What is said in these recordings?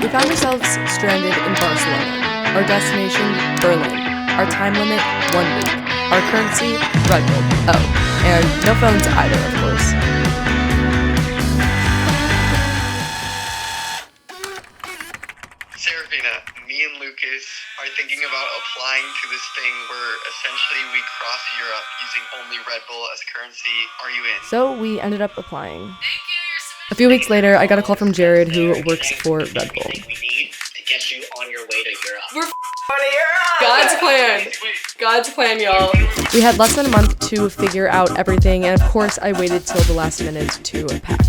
We found ourselves stranded in Barcelona. Our destination, Berlin. Our time limit, 1 week. Our currency, Red Bull. Oh, and no phones either, of course. Serafina, me and Lucas are thinking about applying to this thing where essentially we cross Europe using only Red Bull as currency. Are you in? So we ended up applying. A few weeks later, I got a call from Jared, who works for Red Bull. We need to get you on your way to Europe. We're going to Europe! God's plan. God's plan, y'all. We had less than a month to figure out everything, and of course, I waited till the last minute to pack.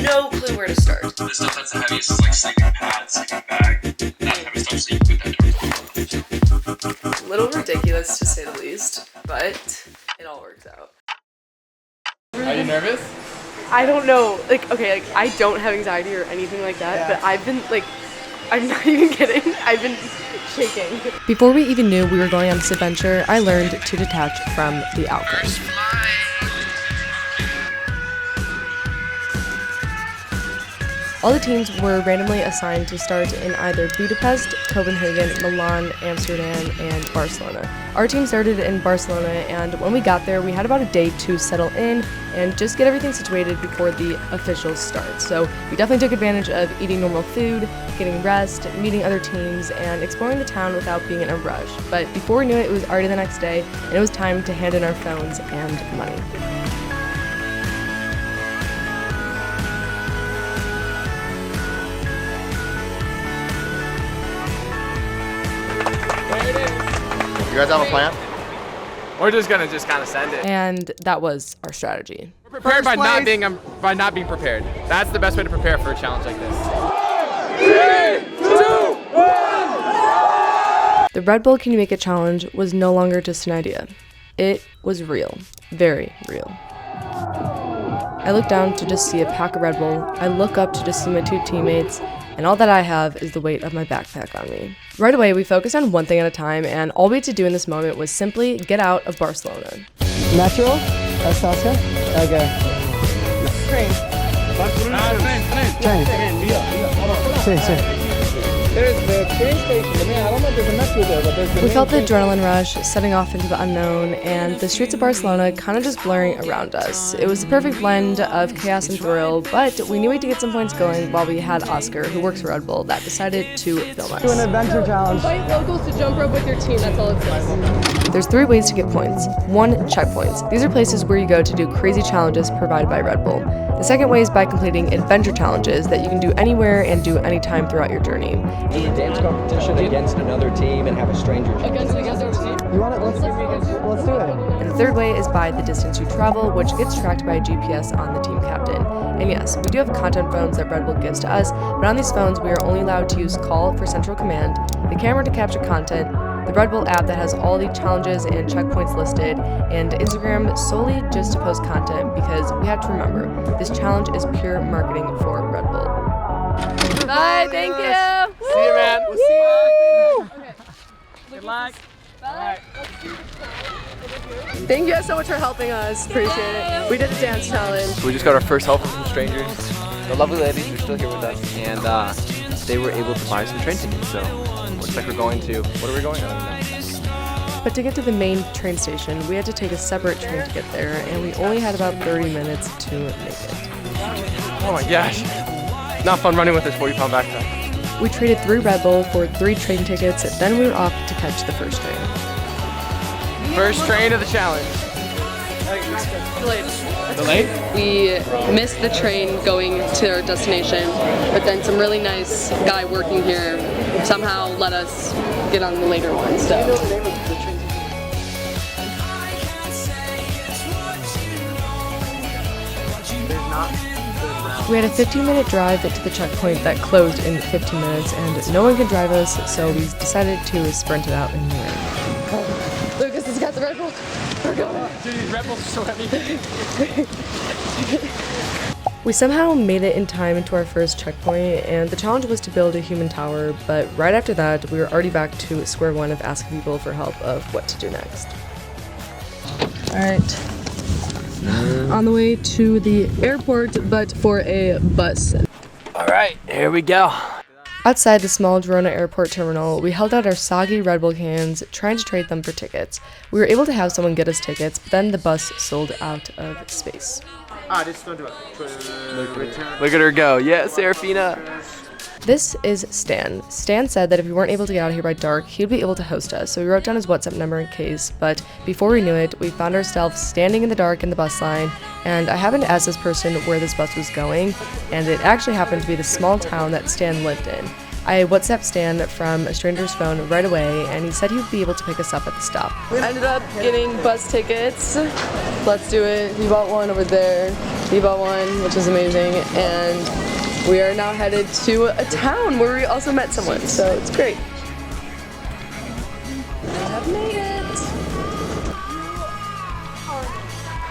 No clue where to start. The stuff that's the heaviest is like sleeping pad, sleeping bag, that type of stuff, so you can put that towards A little ridiculous, to say the least, but it all works out. Are you nervous? I don't know, I don't have anxiety or anything like that, but I've been, I'm not even kidding, I've been shaking. Before we even knew we were going on this adventure, I learned to detach from the outcome. All the teams were randomly assigned to start in either Budapest, Copenhagen, Milan, Amsterdam, and Barcelona. Our team started in Barcelona, and when we got there, we had about a day to settle in and just get everything situated before the official start. So we definitely took advantage of eating normal food, getting rest, meeting other teams, and exploring the town without being in a rush. But before we knew it, it was already the next day, and it was time to hand in our phones and money. You guys have a plan? We're just gonna kind of send it. And that was our strategy. We're prepared by not being prepared. That's the best way to prepare for a challenge like this. 3, 2, 1. The Red Bull Can You Make It challenge was no longer just an idea. It was real. Very real. I look down to just see a pack of Red Bull. I look up to just see my 2 teammates, and all that I have is the weight of my backpack on me. Right away, we focused on one thing at a time, and all we had to do in this moment was simply get out of Barcelona. Natural? Estancia? Okay. Train. Sí, sí. There's the train station. I mean, I don't know if there's a metro there, but there's the We felt the adrenaline rush, setting off into the unknown, and the streets of Barcelona kind of just blurring around us. It was the perfect blend of chaos and thrill, but we knew we had to get some points going while we had Oscar, who works for Red Bull, that decided to film us. Do an adventure challenge. Invite locals to jump rope with your team, that's all it says. There's 3 ways to get points. 1, checkpoints. These are places where you go to do crazy challenges provided by Red Bull. The second way is by completing adventure challenges that you can do anywhere and do anytime throughout your journey. Do a dance competition against another team and have a stranger join. You want it? Let's do it. And the third way is by the distance you travel, which gets tracked by a GPS on the team captain. And yes, we do have content phones that Red Bull gives to us, but on these phones we are only allowed to use call for central command, the camera to capture content, the Red Bull app that has all the challenges and checkpoints listed, and Instagram solely just to post content, because we have to remember, this challenge is pure marketing for Red Bull. Bye, thank you! See you, man. We'll see you. Okay. Good luck. Bye. Thank you guys so much for helping us. Appreciate it. We did a dance challenge. We just got our first help from some strangers. The lovely ladies are still here with us, and they were able to buy some train tickets. So looks like we're going to. What are we going on? But to get to the main train station, we had to take a separate train to get there, and we only had about 30 minutes to make it. Oh my gosh! Not fun running with this 40-pound backpack. We traded 3 Red Bull for 3 train tickets, then we were off to catch the first train. First train of the challenge. Delayed? We missed the train going to our destination, but then some really nice guy working here somehow let us get on the later one. So. We had a 15-minute drive to the checkpoint that closed in 15 minutes, and no one could drive us, so we decided to sprint it out in the rain. Lucas has got the Red Bull. We're going. Dude, these Red Bulls are so heavy. We somehow made it in time into our first checkpoint, and the challenge was to build a human tower, but right after that, we were already back to square one of asking people for help of what to do next. All right. On the way to the airport, but for a bus. All right, here we go. Outside the small Girona airport terminal, we held out our soggy Red Bull cans, trying to trade them for tickets. We were able to have someone get us tickets, but then the bus sold out of space. Look at her go. Yeah, Serafina. This is Stan. Stan said that if we weren't able to get out of here by dark, he'd be able to host us, so we wrote down his WhatsApp number in case, but before we knew it, we found ourselves standing in the dark in the bus line, and I happened to ask this person where this bus was going, and it actually happened to be the small town that Stan lived in. I WhatsApped Stan from a stranger's phone right away, and he said he would be able to pick us up at the stop. We ended up getting bus tickets. Let's do it. He bought one over there. He bought one, which is amazing, and we are now headed to a town where we also met someone, so it's great. We have made it.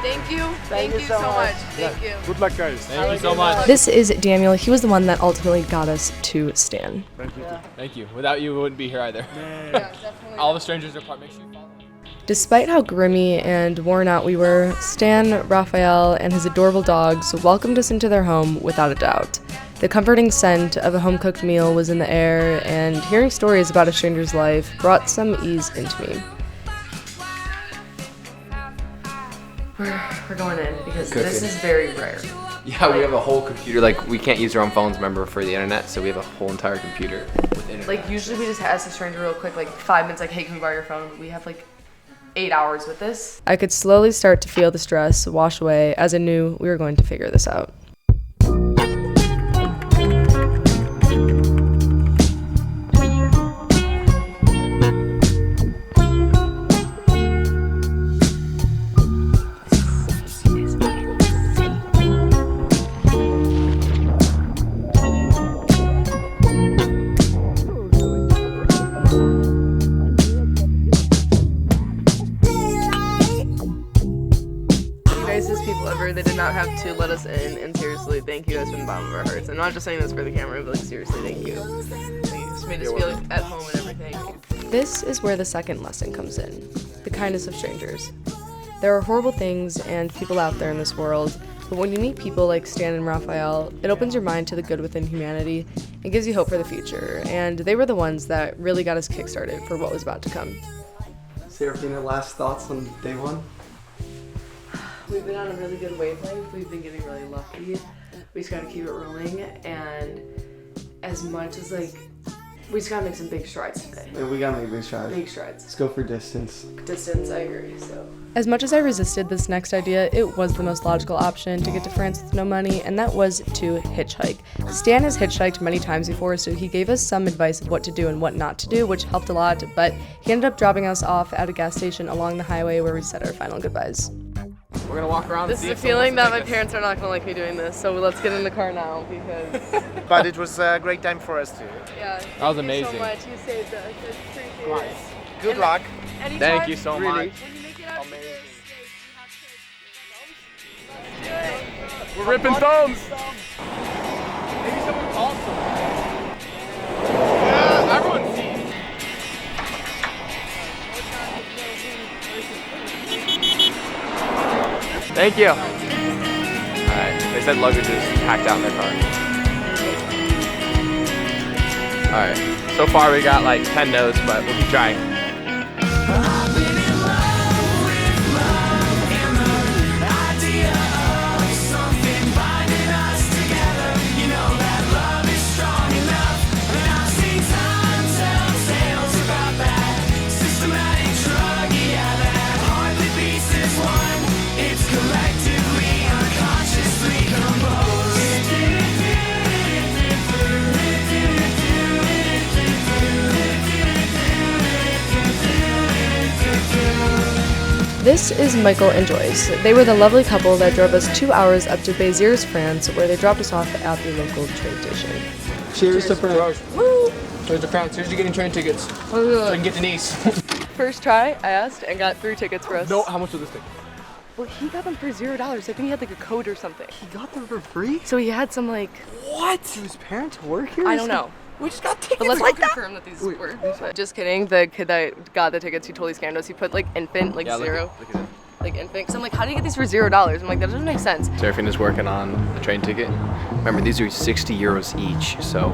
Thank you. Thank you so much. Thank you. Good luck, guys. Thank you so much. This is Daniel. He was the one that ultimately got us to Stan. Thank you. Without you, we wouldn't be here either. Yeah, definitely. All the strangers are part. Make sure you follow. Despite how grimy and worn out we were, Stan, Raphael, and his adorable dogs welcomed us into their home without a doubt. The comforting scent of a home-cooked meal was in the air, and hearing stories about a stranger's life brought some ease into me. We're going in because this is very rare. Yeah, we have a whole computer. Like, we can't use our own phones, remember, for the internet, so we have a whole entire computer with internet. Like, usually we just ask a stranger real quick, like 5 minutes, like, hey, can we borrow your phone? But we have like 8 hours with this. I could slowly start to feel the stress wash away as I knew we were going to figure this out. People ever. They did not have to let us in, and seriously, thank you guys from the bottom of our hearts. I'm not just saying this for the camera, but like seriously, thank you. You just made us feel like at home and everything. This is where the second lesson comes in, the kindness of strangers. There are horrible things and people out there in this world, but when you meet people like Stan and Raphael, it opens your mind to the good within humanity and gives you hope for the future, and they were the ones that really got us kickstarted for what was about to come. Serafina, last thoughts on day one? We've been on a really good wavelength. We've been getting really lucky. We just gotta keep it rolling, and as much as we just gotta make some big strides today. Yeah, we gotta make big strides. Big strides. Let's go for distance. Distance, I agree. So, as much as I resisted this next idea, it was the most logical option to get to France with no money, and that was to hitchhike. Stan has hitchhiked many times before, so he gave us some advice of what to do and what not to do, which helped a lot. But he ended up dropping us off at a gas station along the highway where we said our final goodbyes. We're gonna walk around. This is a feeling that my parents are not gonna like me doing this, so let's get in the car now because. But it was a great time for us too. Yeah. That was amazing. Thank you so much. You saved us. I appreciate it. Good luck. Anytime, Thank you so much. When you make it out, Amazing. you have to We're ripping thumbs. Maybe someone calls someone. Yeah, everyone sees. Thank you. Alright, they said luggage is packed out in their car. Alright, so far we got like 10 no's, but we'll keep trying. This is Michael and Joyce. They were the lovely couple that drove us 2 hours up to Béziers, France, where they dropped us off at the local train station. Cheers to France. Woo! Here's to France. Here's to getting train tickets. So I can get to Nice. First try, I asked and got 3 tickets for us. No, how much was this thing? Well, he got them for $0. I think he had like a code or something. He got them for free? So he had some like. What? Do his parents work here? I don't know. We just got tickets. But let's confirm that these were. But just kidding. The kid that got the tickets, he totally scammed us. He put like infant, like Yeah, zero. Look at it. Like infant. So I'm like, how do you get these for $0? I'm like, that doesn't make sense. Serafina's working on the train ticket. Remember, these are 60 euros each, so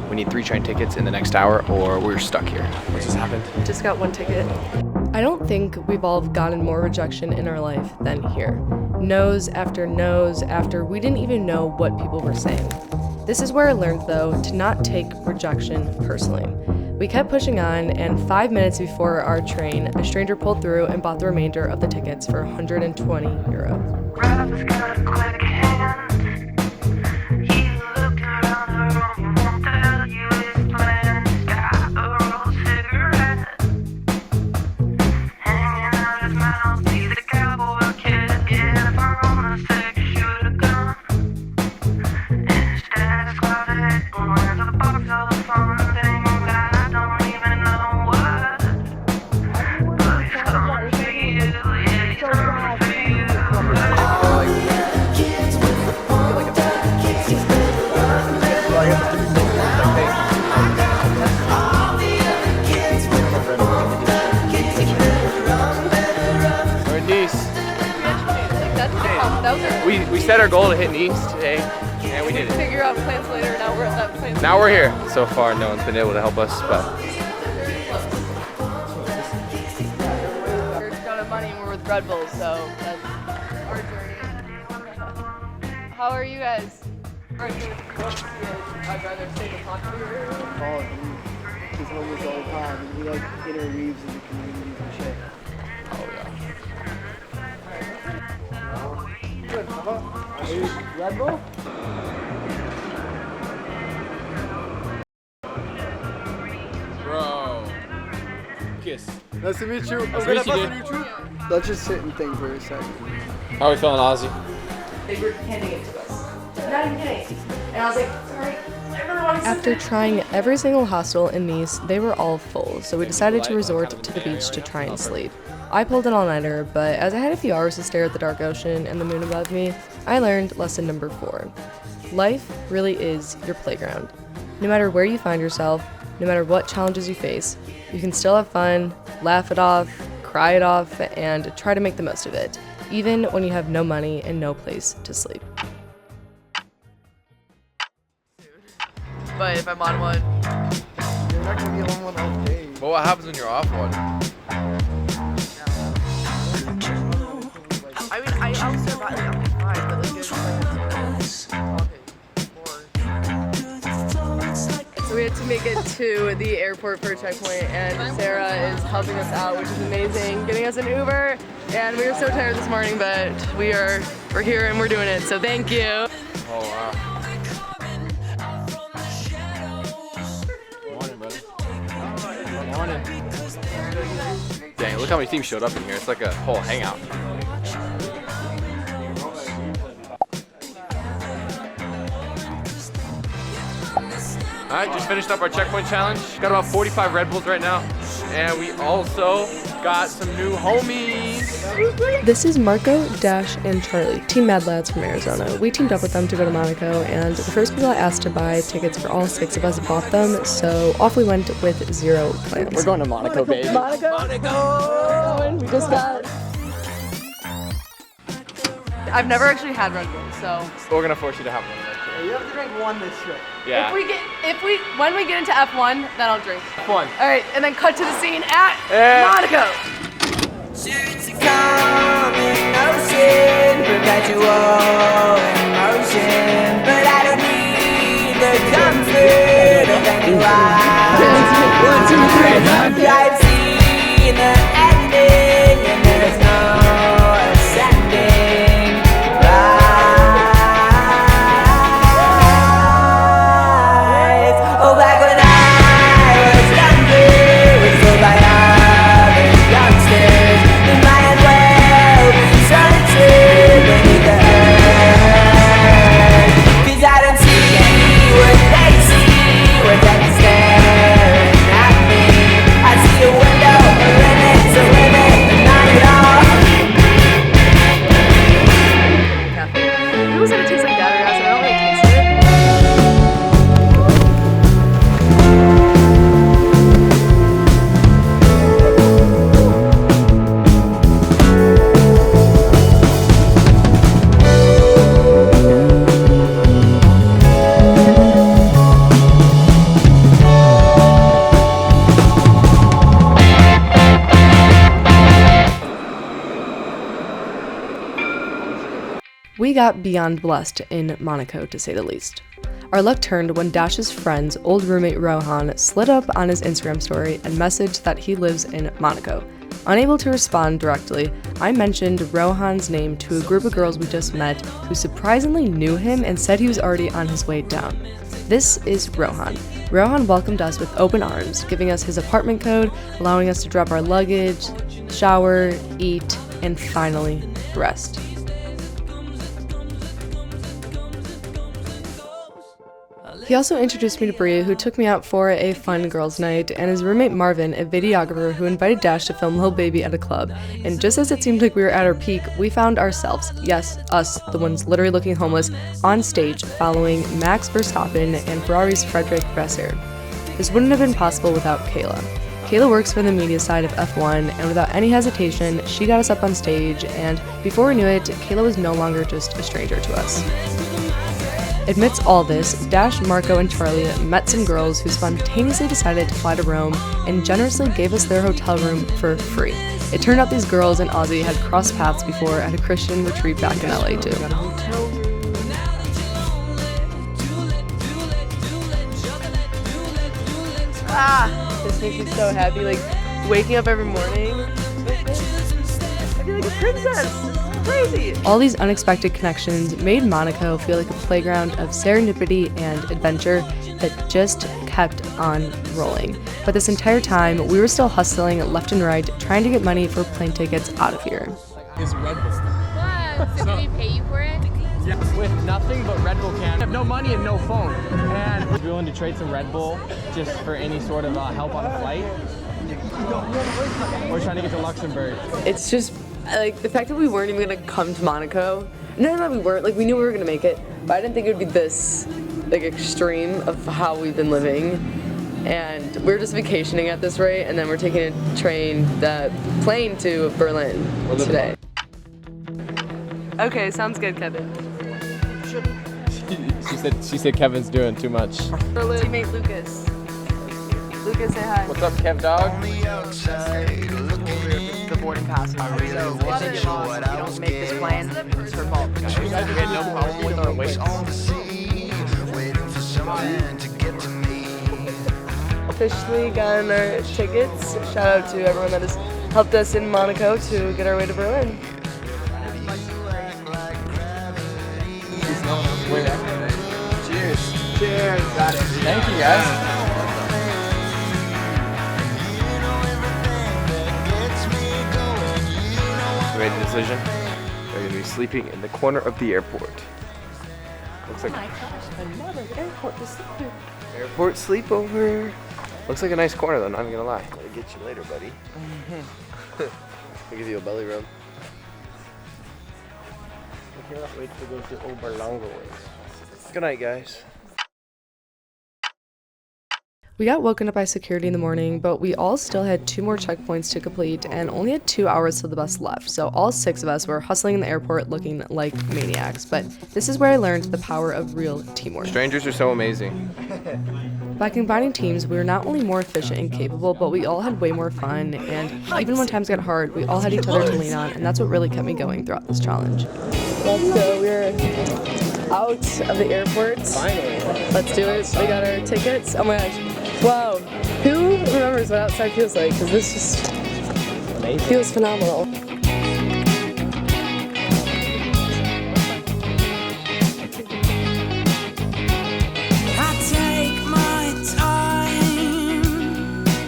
we need 3 train tickets in the next hour or we're stuck here. What just happened? Just got 1 ticket. I don't think we've all gotten more rejection in our life than here. No's after we didn't even know what people were saying. This is where I learned, though, to not take rejection personally. We kept pushing on, and 5 minutes before our train, a stranger pulled through and bought the remainder of the tickets for €120. We set our goal to hit Nice today, and we did it. Figure out plans later, now we're at that plan. Now we're here. So far, no one's been able to help us, but We're down on money and we're with Red Bull, so that's our journey. How are you guys? I'd rather stay the popular. Oh, he's homeless all the time. And he like interweaves in the communities and shit. Red Bull? Bro. Kiss. Nice to meet you. Nice to meet you, dude. Let's just sit and think for a second. How are we feeling, Ozzy? They were handing it to us. Not even kidding. And I was like, sorry. After trying every single hostel in Nice, they were all full, so we decided to resort to the beach to try and sleep. I pulled an all-nighter, but as I had a few hours to stare at the dark ocean and the moon above me, I learned lesson number 4. Life really is your playground. No matter where you find yourself, no matter what challenges you face, you can still have fun, laugh it off, cry it off, and try to make the most of it, even when you have no money and no place to sleep. But if I'm on one, You're not gonna be on one all day. But what happens when you're off one? I mean, I also got like, I'll be fine, but like, it's so we had to make it to the airport for a checkpoint, and Sarah is helping us out, which is amazing, getting us an Uber. And we were so tired this morning, but we're here and we're doing it. So thank you. Oh wow. Morning, brother. Morning. dang, look how many teams showed up in here. It's like a whole hangout. Alright, just finished up our checkpoint challenge. Got about 45 Red Bulls right now. And we also got some new homies. This is Marco, Dash, and Charlie, Team Mad Lads from Arizona. We teamed up with them to go to Monaco, and the first people I asked to buy tickets for all 6 of us bought them, so off we went with 0 plans. We're going to Monaco, baby. Monaco! We just got... I've never actually had Red Bull, so... We're gonna force you to have one. You have to drink one this trip. Yeah. When we get into F1, then I'll drink. F1. All right, and then cut to the scene at Monaco. It's a calming ocean, perpetual emotion, but I don't need the comfort of anyone. I've seen the ending, and there's no ascending. Oh, back when I was younger, was told by other youngsters that might well be sunset beneath the earth. 'Cause I don't see what they see when they're staring at me. I see a window, a limit, so got beyond blessed in Monaco, to say the least. Our luck turned when Dash's friend's old roommate Rohan slid up on his Instagram story and messaged that he lives in Monaco. Unable to respond directly, I mentioned Rohan's name to a group of girls we just met who surprisingly knew him and said he was already on his way down. This is Rohan. Rohan welcomed us with open arms, giving us his apartment code, allowing us to drop our luggage, shower, eat, and finally rest. He also introduced me to Bria, who took me out for a fun girls' night, and his roommate Marvin, a videographer who invited Dash to film Lil Baby at a club. And just as it seemed like we were at our peak, we found ourselves, yes, us, the ones literally looking homeless, on stage following Max Verstappen and Ferrari's Frederic Vasseur. This wouldn't have been possible without Kayla. Kayla works for the media side of F1, and without any hesitation, she got us up on stage, and before we knew it, Kayla was no longer just a stranger to us. Amidst all this, Dash, Marco, and Charlie met some girls who spontaneously decided to fly to Rome and generously gave us their hotel room for free. It turned out these girls and Ozzy had crossed paths before at a Christian retreat back in LA too. This makes me so happy, like waking up every morning. I feel like a princess. Crazy. All these unexpected connections made Monaco feel like a playground of serendipity and adventure that just kept on rolling. But this entire time, we were still hustling left and right, trying to get money for plane tickets out of here. It's Red Bull. What? So did we pay you for it? Yeah. With nothing but Red Bull can. I have no money and no phone. And we're willing to trade some Red Bull just for any sort of help on a flight. We're trying to get to Luxembourg. It's just like the fact that we weren't even gonna come to Monaco. No, we weren't. Like we knew we were gonna make it, but I didn't think it would be this like extreme of how we've been living. And we're just vacationing at this rate, and then we're taking the plane to Berlin today. Okay, sounds good, Kevin. She said Kevin's doing too much. Berlin. Teammate Lucas. Lucas, say hi. What's up, Kev dog? The boarding pass. So if they get lost, if you don't make this plan, it's her fault. You guys had no problem with our weight. Officially gotten our tickets. Shout out to everyone that has helped us in Monaco to get our way to Berlin. Cheers. Cheers. Got it. Thank you, guys. We made a decision. We're going to be sleeping in the corner of the airport. Looks like Another airport to sleep in. airport sleepover. Looks like a nice corner though, not even gonna lie. I'll get you later, buddy. I'll give you a belly rub. I cannot wait to go to Oberlongo. Good night, guys. We got woken up by security in the morning, but we all still had 2 more checkpoints to complete and only had 2 hours till the bus left, so all 6 of us were hustling in the airport looking like maniacs. But this is where I learned the power of real teamwork. Strangers are so amazing. By combining teams, we were not only more efficient and capable, but we all had way more fun, and even when times got hard, we all had each other to lean on, and that's what really kept me going throughout this challenge. Let's go. We're out of the airport. Finally. Let's do it. We got our tickets. Oh my gosh. Wow. Who remembers what outside feels like? Because this just feels phenomenal. I take my time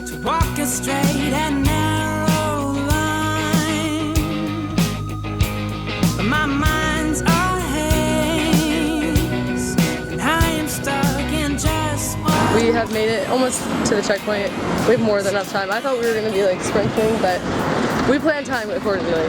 to walk a straight and narrow line, but my mind's a haze, and I am stuck in just one. We have made it almost to the checkpoint. We have more than enough time. I thought we were going to be like sprinting, but we planned time accordingly.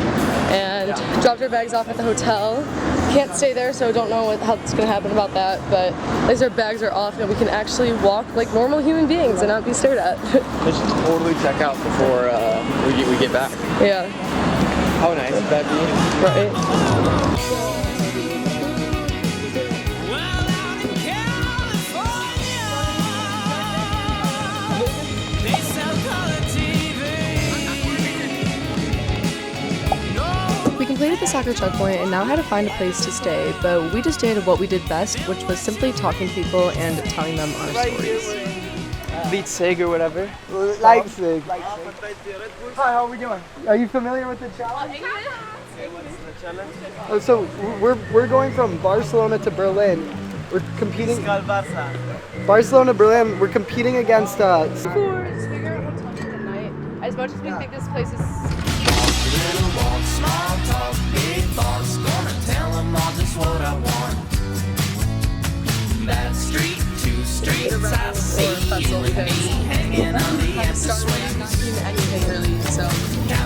And dropped our bags off at the hotel. Can't stay there, so don't know what's going to happen about that. But at least our bags are off and we can actually walk like normal human beings and not be stared at. We should totally check out before we get back. Yeah. How nice would that be? Right. We completed the soccer checkpoint and now had to find a place to stay, but we just did what we did best, which was simply talking to people and telling them our stories. Leipzig or whatever. Leipzig. Hi, how are we doing? Are you familiar with the challenge? Oh, so we're going from Barcelona to Berlin. We're competing. Barcelona, Berlin. We're competing against. As much as we think this place is. Small talk, big boss, gonna tell them all just what I want. That street, 2 streets, I see you and me hanging on the empty swings. Not doing anything really, so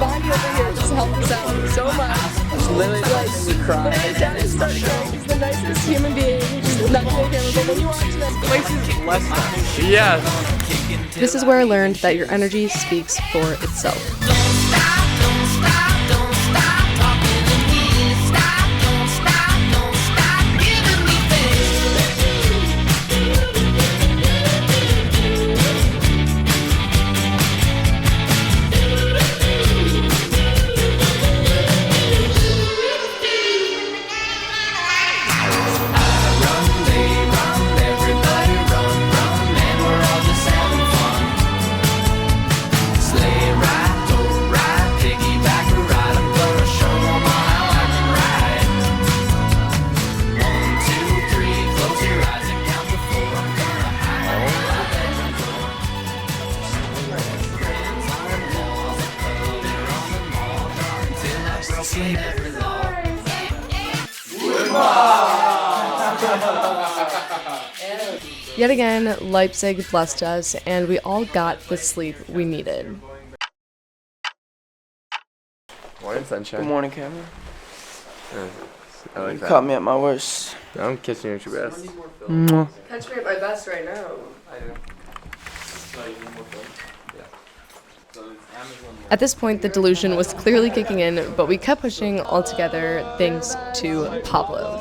Bonnie over here just helped us out so much. It's literally like we cry. Dad is so great. He's the nicest human being. He's not gonna camera, but when you watch this place is Less nice. Yes. This is where I learned that your energy speaks for itself. Yet again, Leipzig blessed us, and we all got the sleep we needed. Morning, sunshine. Good morning, Cameron. I like You that. caught me at my worst. I'm kissing you at your best. Catch me at my best right now. At this point, the delusion was clearly kicking in, but we kept pushing all together thanks to Pablo.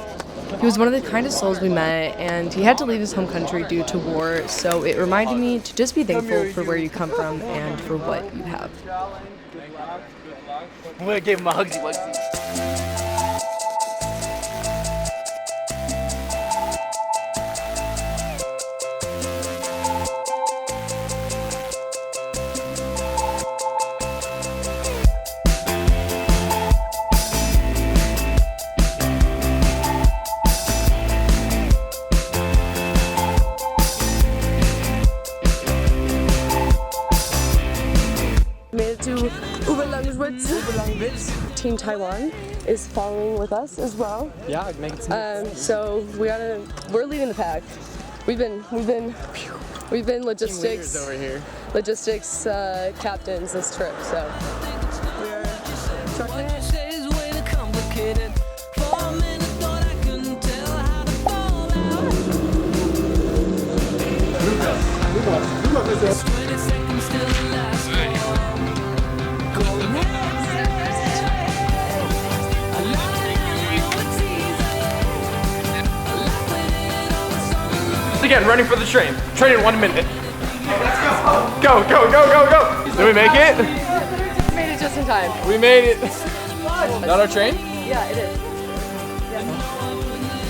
He was one of the kindest souls we met, and he had to leave his home country due to war, so it reminded me to just be thankful for where you come from and for what you have. I'm gonna give him a hugsy wugsy. Team Taiwan is following with us as well. Yeah, make it smooth. So we're leading the pack. We've been logistics over here. Logistics captains this trip. So we're trucking it. Again, running for the train. Train in 1 minute. Let's go. Go. Did we make it? We made it just in time. We made it. Not our train? Yeah, it is.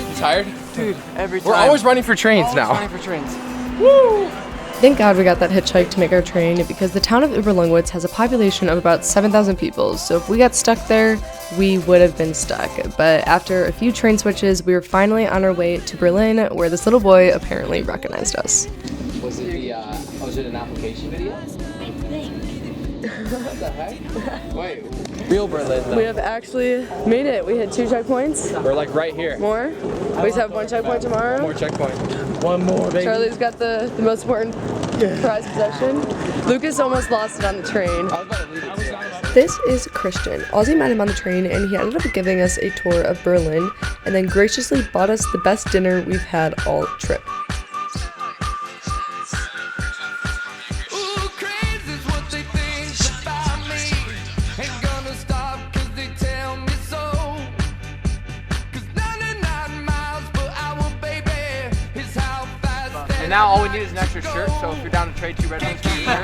You tired? Dude, every time. We're always running for trains now. Running for trains. Woo! Thank God we got that hitchhike to make our train, because the town of Oberlungwitz has a population of about 7,000 people, so if we got stuck there, we would have been stuck. But after a few train switches, we were finally on our way to Berlin, where this little boy apparently recognized us. Was it an application video? I think. What the heck? Wait, real Berlin though. We have actually made it. We had 2 checkpoints. We're like right here. More? We just have 1 checkpoint tomorrow. More checkpoint. One more, baby. Charlie's got the most important prize possession. Lucas almost lost it on the train. This is Christian. Ozzy met him on the train, and he ended up giving us a tour of Berlin, and then graciously bought us the best dinner we've had all trip. And now all we need is an extra shirt, so if you're down to trade 2 red ones for your shirt.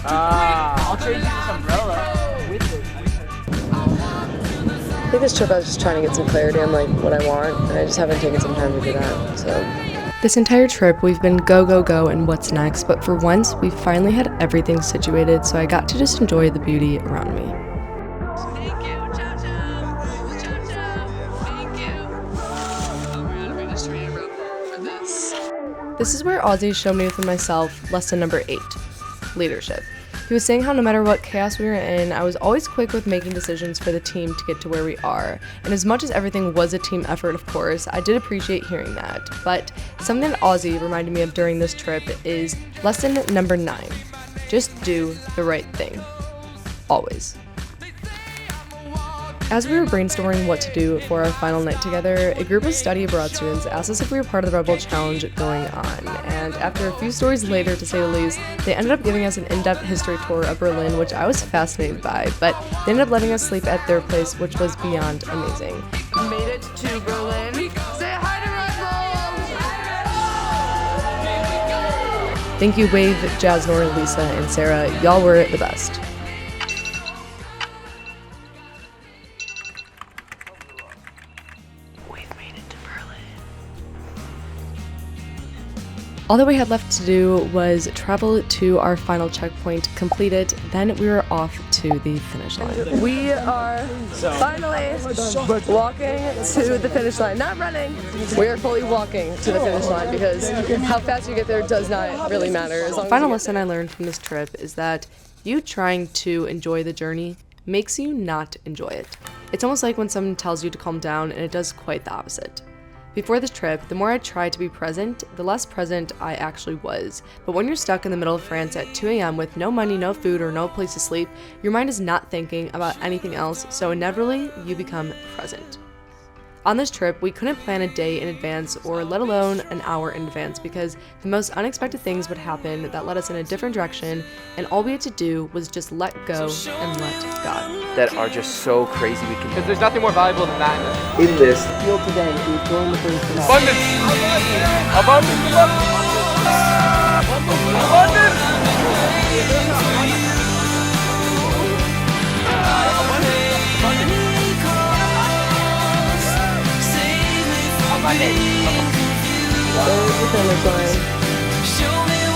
I'll trade you this umbrella with it. think this trip I was just trying to get some clarity on like what I want, and I just haven't taken some time to do that, so. This entire trip, we've been go, go, go and what's next, but for once, we finally had everything situated, so I got to just enjoy the beauty around me. Thank you, ciao, ciao. Ciao, ciao. Thank you. Oh my god, we just made a rub for this. This is where Ozzy showed me within myself lesson number 8, leadership. He was saying how no matter what chaos we were in, I was always quick with making decisions for the team to get to where we are. And as much as everything was a team effort, of course, I did appreciate hearing that. But something that Ozzy reminded me of during this trip is lesson number 9. Just do the right thing. Always. As we were brainstorming what to do for our final night together, a group of study abroad students asked us if we were part of the Rebel Challenge going on, and after a few stories later, to say the least, they ended up giving us an in-depth history tour of Berlin, which I was fascinated by, but they ended up letting us sleep at their place, which was beyond amazing. Made it to Berlin. Say hi to Red Bull! Thank you, Wave, Jasnor, Lisa, and Sarah. Y'all were the best. All that we had left to do was travel to our final checkpoint, complete it, then we were off to the finish line. We are finally walking to the finish line. Not running. We are fully walking to the finish line because how fast you get there does not really matter. As long The final lesson I learned from this trip is that you trying to enjoy the journey makes you not enjoy it. It's almost like when someone tells you to calm down and it does quite the opposite. Before this trip, the more I tried to be present, the less present I actually was. But when you're stuck in the middle of France at 2 a.m. with no money, no food, or no place to sleep, your mind is not thinking about anything else, so inevitably, you become present. On this trip, we couldn't plan a day in advance or let alone an hour in advance because the most unexpected things would happen that led us in a different direction, and all we had to do was just let go and let God. That are just so crazy we can. Because there's nothing more valuable than that. In this. Feel today, we've joined the first finale. Abundance! Abundance! There's the finish line.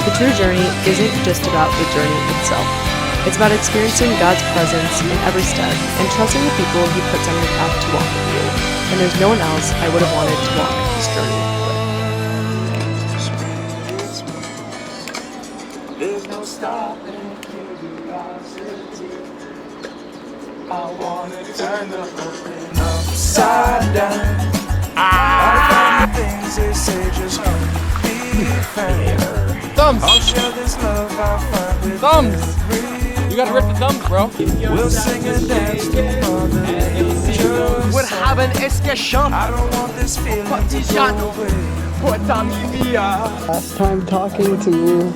The true journey isn't just about the journey itself. It's about experiencing God's presence in every step and trusting the people He puts on your path to walk with you. And there's no one else I would have wanted to walk this journey with. There's no stopping curiosity. I wanna turn the whole thing upside down. All the things they say just can't be found. Thumbs! I'll share this love I find with Thumbs! every You gotta rip the thumbs, bro. We'll sing and dance to Mother Nature's Wir haben es geschafft! I don't want this feeling to go away. Last time talking to you.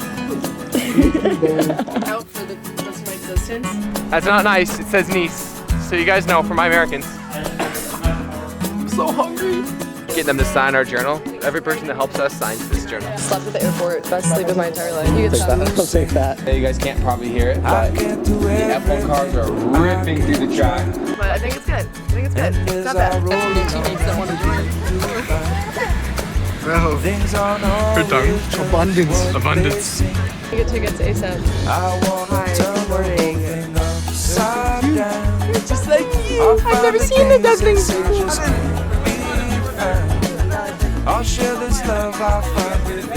Out for the rest of my existence. That's not nice. It says niece. So you guys know, for my Americans. I'm so hungry. Getting them to sign our journal. Every person that helps us signs this journal. Slept at the airport. Best sleep of my entire life. You get I'll take that. You guys can't probably hear it, but the F1 cars are ripping through the track. But I think it's good. I think it's good. It's not bad. That's new teammates that want to join. Bro, Good time. Abundance. Abundance. You get tickets ASAP. Hi, morning. Just like you. I've never seen the ducklings before. I'll share this love I find with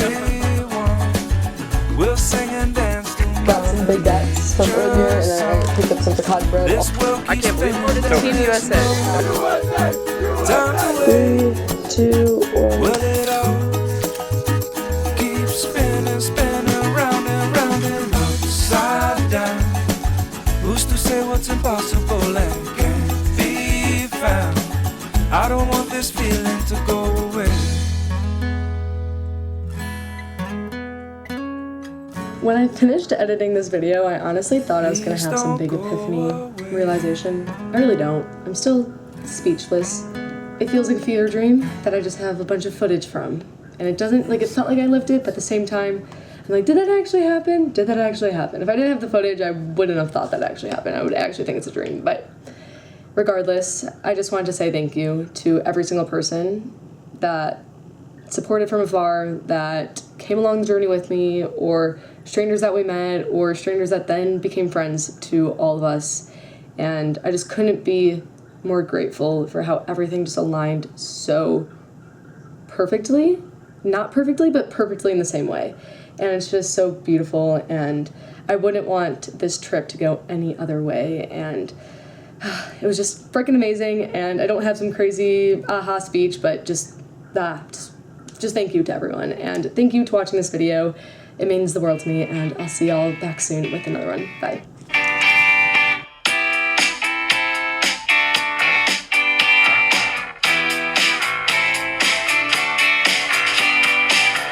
everyone. We'll sing and dance to Got some big bets from earlier, and then I picked up some picard bread. I can't believe it. Team USA. 3, 2, 1. Will it all keep spinning, spinning round and round and upside down? Who's to say what's impossible and can't be found? I don't want this feeling to go away. When I finished editing this video, I honestly thought I was going to have some big epiphany realization. I really don't. I'm still speechless. It feels like a fever dream that I just have a bunch of footage from. And it doesn't, like, it felt like I lived it, but at the same time, I'm like, did that actually happen? Did that actually happen? If I didn't have the footage, I wouldn't have thought that actually happened. I would actually think it's a dream, but regardless, I just wanted to say thank you to every single person that supported from afar, that came along the journey with me, or strangers that we met, or strangers that then became friends to all of us. And I just couldn't be more grateful for how everything just aligned so perfectly. Not perfectly, but perfectly in the same way. And it's just so beautiful, and I wouldn't want this trip to go any other way. And it was just freaking amazing, and I don't have some crazy aha speech, but just thank you to everyone, and thank you to watching this video. It means the world to me, and I'll see y'all back soon with another one. Bye.